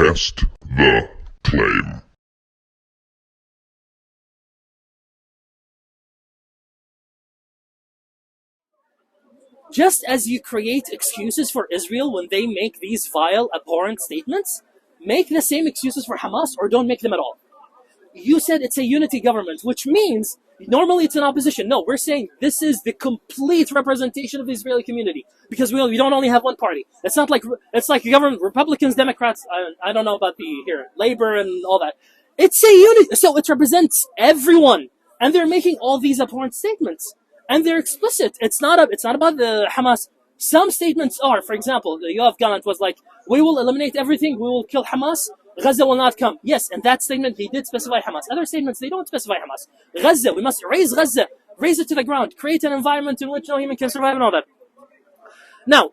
test the claim. Just as you create excuses for Israel when they make these vile, abhorrent statements, make the same excuses for Hamas or don't make them at all. You said it's a unity government, which means normally it's an opposition. No, we're saying this is the complete representation of the Israeli community because we don't only have one party. It's not like government, Republicans, Democrats. I don't know about the here Labor and all that. It's a unity, so it represents everyone, and they're making all these abhorrent statements, and they're explicit. It's not about the Hamas. Some statements are, for example, the Yoav Gallant was like, "We will eliminate everything. We will kill Hamas. Gaza will not come." Yes, in that statement, he did specify Hamas. Other statements, they don't specify Hamas. Gaza, we must raise Gaza, raise it to the ground, create an environment in which no human can survive and all that. Now,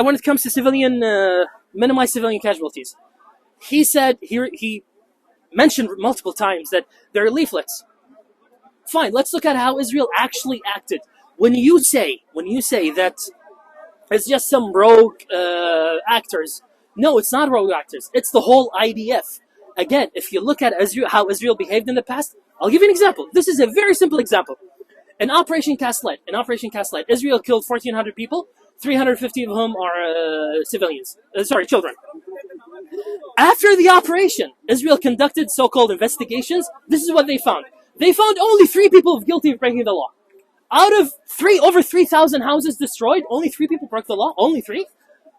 when it comes to minimize civilian casualties, he said, he mentioned multiple times that there are leaflets. Fine, let's look at how Israel actually acted. When you say that it's just some rogue actors, no, it's not rogue actors. It's the whole IDF. Again, if you look at how Israel behaved in the past, I'll give you an example. This is a very simple example. In Operation Cast Lead, Israel killed 1,400 people, 350 of whom are children. After the operation, Israel conducted so-called investigations. This is what they found. They found only 3 people guilty of breaking the law. Out of over 3,000 houses destroyed, only 3 people broke the law. Only 3.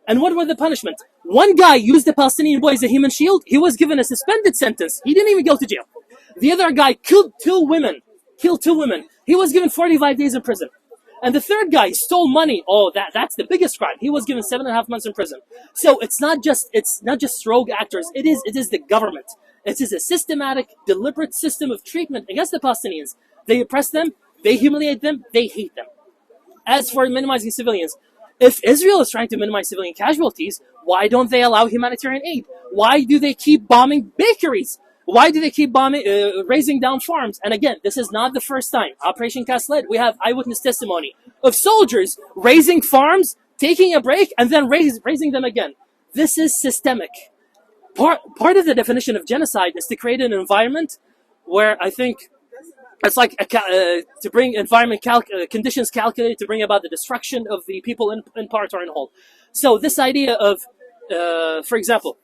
And what were the punishment? One guy used the Palestinian boy as a human shield. He was given a suspended sentence. He didn't even go to jail. The other guy killed two women. He was given 45 days in prison. And the third guy stole money. Oh, that's the biggest crime. He was given 7.5 months in prison. So it's not just rogue actors. It is the government. It is a systematic, deliberate system of treatment against the Palestinians. They oppress them. They humiliate them. They hate them. As for minimizing civilians, if Israel is trying to minimize civilian casualties, why don't they allow humanitarian aid? Why do they keep bombing bakeries? Why do they keep razing down farms? And again, this is not the first time. Operation Cast Lead, we have eyewitness testimony of soldiers razing farms, taking a break, and then razing them again. This is systemic. Part of the definition of genocide is to create an environment where I think it's like to bring environment conditions calculated to bring about the destruction of the people in part or in whole. So this idea of, for example,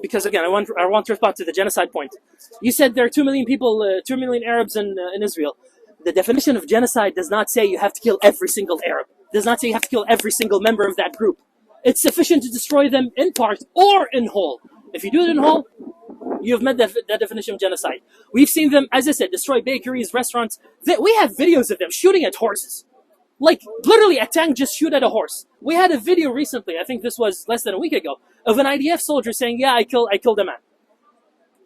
because again, I want to respond to the genocide point. You said there are 2 million people, 2 million Arabs in Israel. The definition of genocide does not say you have to kill every single Arab. It does not say you have to kill every single member of that group. It's sufficient to destroy them in part or in whole. If you do it in whole, you have met that definition of genocide. We've seen them, as I said, destroy bakeries, restaurants. We have videos of them shooting at horses. Like, literally, a tank just shoot at a horse. We had a video recently, I think this was less than a week ago, of an IDF soldier saying, yeah, I killed a man.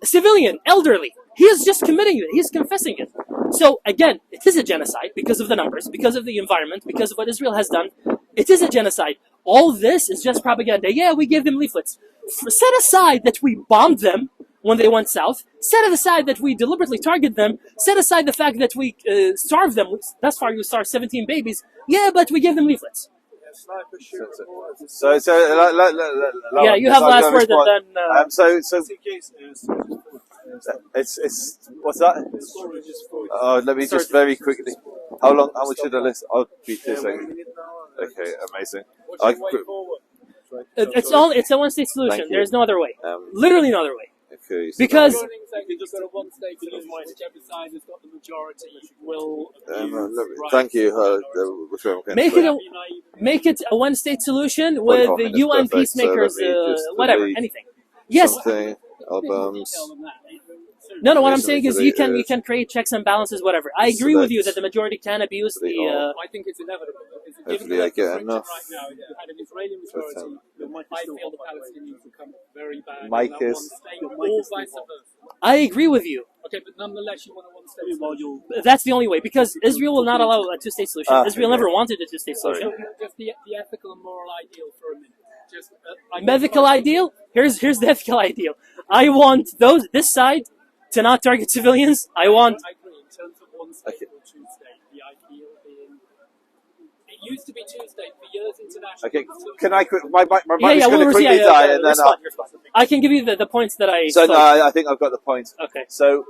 A civilian, elderly. He is just committing it. He's confessing it. So, again, it is a genocide because of the numbers, because of the environment, because of what Israel has done. It is a genocide. All this is just propaganda. Yeah, we gave them leaflets. Set aside that we bombed them when they went south. Set aside that we deliberately target them. Set aside the fact that we starved them. Thus far, you starved 17 babies. Yeah, but we gave them leaflets. So yeah, you have last word, and then. It's what's that? Let me just very quickly. How much should I list? I'll be 2 seconds. Okay, amazing. It's a one-state solution. There's no other way. Literally no other way. Okay, so because you just got a one-state solution, whichever side has got the majority will. Thank you. Make it a one-state solution with the UN peacemakers, whatever, anything. Yes. Albums. No. What I'm saying is you can create checks and balances, whatever. I agree with you that the majority can abuse the. I think it's inevitable. Hopefully, I get enough. Right now, if you had an Israeli majority, I feel the Palestinians become very bad. Mike is. I agree with you. Okay, but nonetheless, you want a one-state solution. That's the only way, because Israel will not allow a two-state solution. Israel never wanted a two-state solution. Just the ethical and moral ideal for a minute. Just ethical ideal. Here's the ethical ideal. I want this side to not target civilians. I want. I agree. In terms of one-state or two-state, the ideal being. It used to be two-state for years internationally. Okay, can I? My mic is going to quickly die, and then I can give you the points that I. So no, thought. I think I've got the point. Okay. So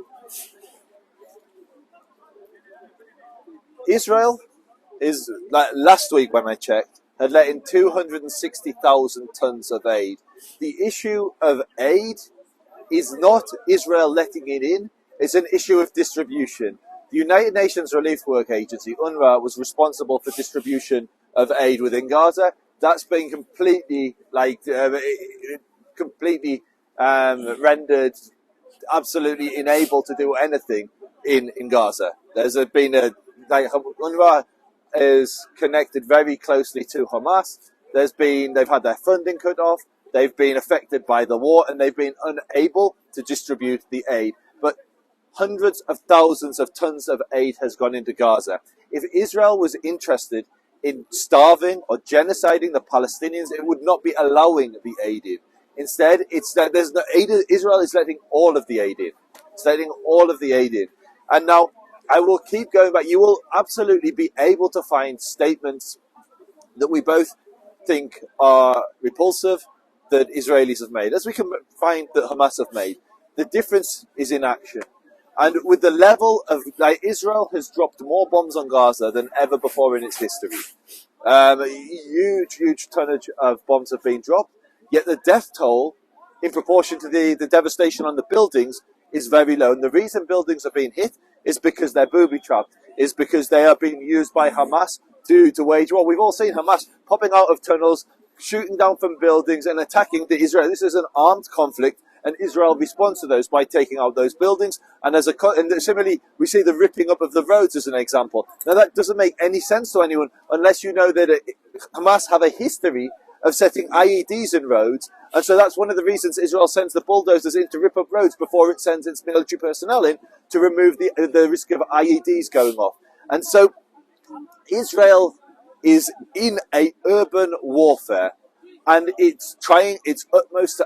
Israel is, like last week when I checked, had let in 260,000 tons of aid. The issue of aid is not Israel letting it in, it's an issue of distribution. The United Nations Relief Work Agency, UNRWA, was responsible for distribution of aid within Gaza. That's been completely, rendered absolutely unable to do anything in Gaza. There's been UNRWA is connected very closely to Hamas. They've had their funding cut off. They've been affected by the war, and they've been unable to distribute the aid. But hundreds of thousands of tons of aid has gone into Gaza. If Israel was interested in starving or genociding the Palestinians, it would not be allowing the aid in. Instead, it's that there's no aid. Israel is letting all of the aid in. It's letting all of the aid in. And now I will keep going back. You will absolutely be able to find statements that we both think are repulsive that Israelis have made, as we can find that Hamas have made. The difference is in action. And with the level of, Israel has dropped more bombs on Gaza than ever before in its history. Huge tonnage of bombs have been dropped, yet the death toll, in proportion to the devastation on the buildings, is very low. And the reason buildings are being hit is because they're booby-trapped, is because they are being used by Hamas to wage war. We've all seen Hamas popping out of tunnels, shooting down from buildings and attacking the Israel. This is an armed conflict, and Israel responds to those by taking out those buildings. And similarly, we see the ripping up of the roads as an example. Now, that doesn't make any sense to anyone unless you know that Hamas have a history of setting IEDs in roads, and so that's one of the reasons Israel sends the bulldozers in to rip up roads before it sends its military personnel in to remove the risk of IEDs going off. And so Israel is in a urban warfare, and it's trying its utmost to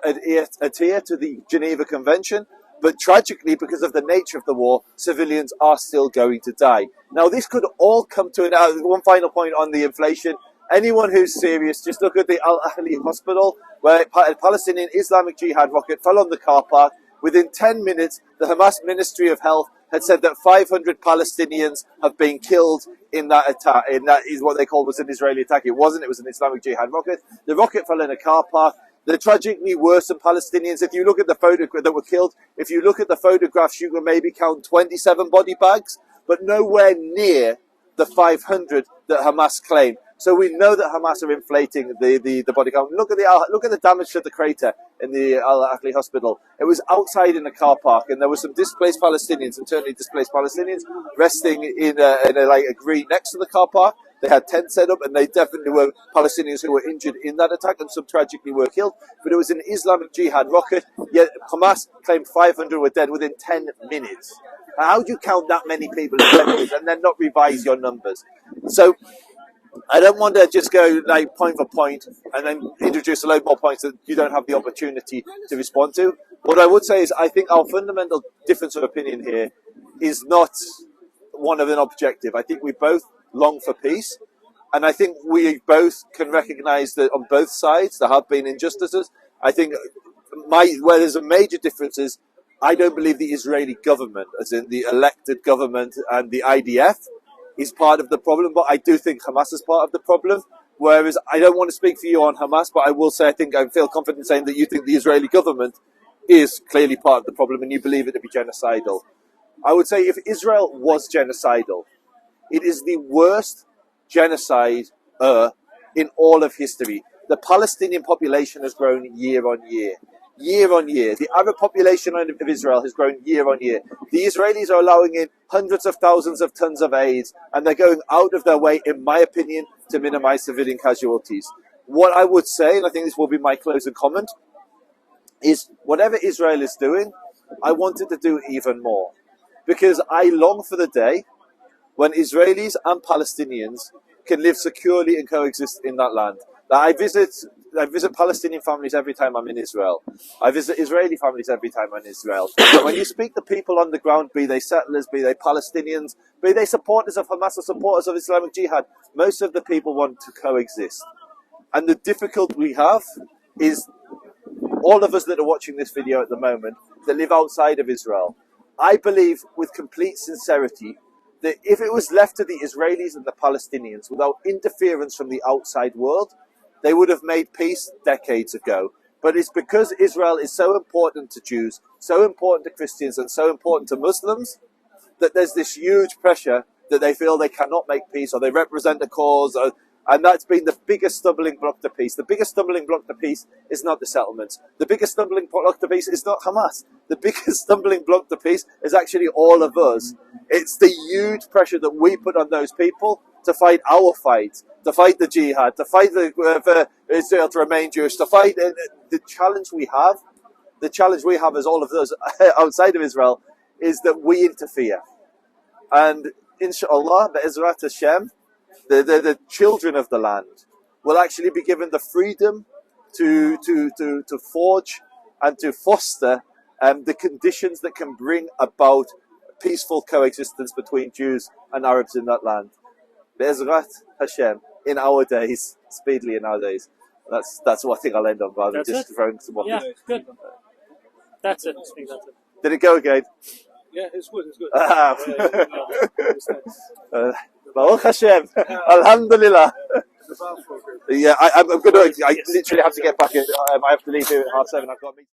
adhere to the Geneva Convention, but tragically, because of the nature of the war, civilians are still going to die. Now, this could all come to one final point on the inflation. Anyone who's serious, just look at the Al-Ahli hospital, where a Palestinian Islamic Jihad rocket fell on the car park. Within 10 minutes, the Hamas Ministry of Health had said that 500 Palestinians have been killed in that attack. And that is what they called was an Israeli attack. It wasn't. It was an Islamic Jihad rocket. The rocket fell in a car park. They're tragically worse than Palestinians. If you look at the photographs that were killed, if you look at the photographs, you can maybe count 27 body bags, but nowhere near the 500 that Hamas claim. So we know that Hamas are inflating the body count. Look at the damage to the crater in the Al-Ahli hospital. It was outside in a car park, and there were some displaced Palestinians, internally displaced Palestinians, resting in a green next to the car park. They had tents set up, and they definitely were Palestinians who were injured in that attack, and some tragically were killed. But it was an Islamic Jihad rocket, yet Hamas claimed 500 were dead within 10 minutes. How do you count that many people in 10 minutes and then not revise your numbers? So I don't want to just go point for point and then introduce a load more points that you don't have the opportunity to respond to. What I would say is I think our fundamental difference of opinion here is not one of an objective. I think we both long for peace, and I think we both can recognize that on both sides there have been injustices. I think where there's a major difference is I don't believe the Israeli government, as in the elected government and the IDF, is part of the problem, but I do think Hamas is part of the problem. Whereas I don't want to speak for you on Hamas, but I will say I feel confident saying that you think the Israeli government is clearly part of the problem and you believe it to be genocidal. I would say if Israel was genocidal, it is the worst genocide in all of history. The Palestinian population has grown year on year. Year on year. The Arab population of Israel has grown year on year. The Israelis are allowing in hundreds of thousands of tons of aid, and they're going out of their way, in my opinion, to minimize civilian casualties. What I would say, and I think this will be my closing comment, is whatever Israel is doing, I want it to do even more. Because I long for the day when Israelis and Palestinians can live securely and coexist in that land. I visit Palestinian families every time I'm in Israel. I visit Israeli families every time I'm in Israel. When you speak to people on the ground, be they settlers, be they Palestinians, be they supporters of Hamas or supporters of Islamic Jihad, most of the people want to coexist. And the difficulty we have is all of us that are watching this video at the moment that live outside of Israel, I believe with complete sincerity that if it was left to the Israelis and the Palestinians without interference from the outside world, they would have made peace decades ago. But it's because Israel is so important to Jews, so important to Christians, and so important to Muslims that there's this huge pressure that they feel they cannot make peace or they represent a cause. And that's been the biggest stumbling block to peace. The biggest stumbling block to peace is not the settlements. The biggest stumbling block to peace is not Hamas. The biggest stumbling block to peace is actually all of us. It's the huge pressure that we put on those people to fight our fight, to fight the jihad, to fight for Israel to remain Jewish, to fight the challenge we have. The challenge we have as all of those outside of Israel is that we interfere. And inshallah, be'ezrat Hashem, the children of the land will actually be given the freedom to forge and to foster the conditions that can bring about peaceful coexistence between Jews and Arabs in that land. Be'ezrat Hashem, in our days, speedily in our days. That's what I think I'll end on, rather than just throwing some more. Yeah, good. That's it. Did it go again? Yeah, it's good. It's good. Baruch Hashem. Alhamdulillah. Yeah, I'm going to. I literally have to get back in. I have to leave here at 7:30. I've got a meeting.